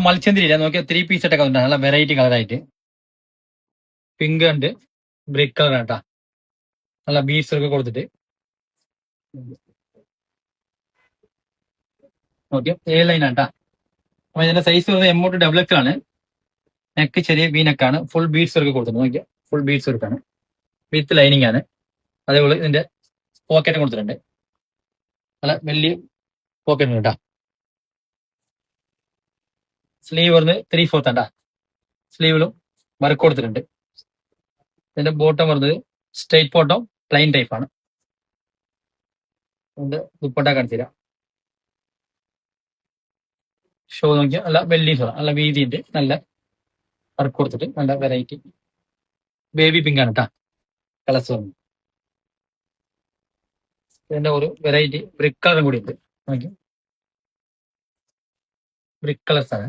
മൽച്ചന്തിരി ഇല്ല നോക്കിയാൽ 3 പീസ് ആയിട്ടൊക്കെ ഉണ്ട് നല്ല വെറൈറ്റി കളറായിട്ട് പിങ്ക് ഉണ്ട് ബ്രിക്ക് കളർ കേട്ടാ നല്ല ബീഡ്സ് ഒക്കെ കൊടുത്തിട്ട് ഓക്കെ എ ലൈൻ ആട്ടാ അപ്പൊ ഇതിന്റെ സൈസ് വരുന്നത് എമ്മോട്ട് ഡബിൾ എക്സ് ആണ് നെക്ക് ചെറിയ വി നെക്കാണ് ഫുൾ ബീഡ്സ് ഒക്കെ കൊടുത്തിട്ടുണ്ട് നോക്കിയാൽ ഫുൾ ബീഡ്സ് വർക്കാണ് വിത്ത് ലൈനിങ് ആണ് അതേപോലെ ഇതിന്റെ പോക്കറ്റ് കൊടുത്തിട്ടുണ്ട് നല്ല വലിയ പോക്കറ്റ് ഉണ്ട് കേട്ടാ സ്ലീവ് വരുന്നത് 3/4 ആട്ടാ സ്ലീവിലും വർക്ക് കൊടുത്തിട്ടുണ്ട് ഇതിന്റെ ബോട്ടം വരുന്നത് സ്ട്രൈറ്റ് ബോട്ടം പ്ലെയിൻ ടൈപ്പ് ആണ് ഇതിന്റെ ദുപ്പട്ട കാണിച്ചുതരാം ഷോ നോക്കിയാൽ നല്ല വലിയ ഷോ നല്ല വീതിയുണ്ട് നല്ല വർക്ക് കൊടുത്തിട്ട് നല്ല വെറൈറ്റി ബേബി പിങ്ക് ആണ് കേട്ടാ കളേഴ്സ് വന്നു ഇതിന്റെ ഒരു വെറൈറ്റി ബ്രിക്ക് കളറും കൂടി ഉണ്ട് നോക്കി ബ്രിക്ക് കളേഴ്സ് ആണ്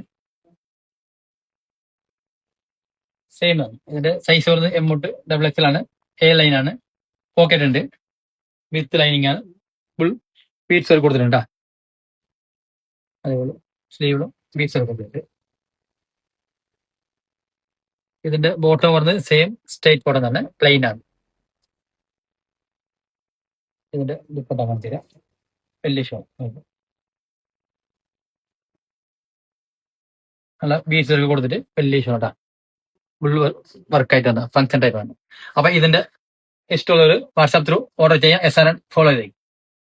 സെയിം ആണ് ഇതിന്റെ സൈസ് വരുന്നത് എമ്മോട്ട് ഡബിൾ എക്സൽ ആണ് എ ലൈൻ ആണ് പോക്കറ്റ് ഉണ്ട് വിത്ത് ലൈനിങ് ആണ് ഫുൾ ബീഡ്സ് വർക്ക് കൊടുത്തിട്ടുണ്ട് അതേപോലെ സ്ലീവിലും ബീഡ്സ് വർക്ക് കൊടുത്തിട്ടുണ്ട് ഇതിന്റെ ബോട്ടം വരുന്നത് സെയിം സ്ട്രൈറ്റ് ബോട്ടം തന്നെ പ്ലെയിൻ ആണ് ഇതിന്റെ ദുപ്പട്ട കാണിച്ചു തരാം വലിയ ഷോ നല്ല ബീഡ്സ് വർക്ക് കൊടുത്തിട്ട് വലിയ ഷോട്ടാ ഫുൾ വർക്കായിട്ട് വന്ന ഫങ്ഷൻ ടൈപ്പ് ആണ് അപ്പൊ ഇതിന്റെ ഇഷ്ടമുള്ളവർ വാട്സാപ്പ് ത്രൂ ഓർഡർ ചെയ്യാം SRN ഫോളോ ചെയ്യും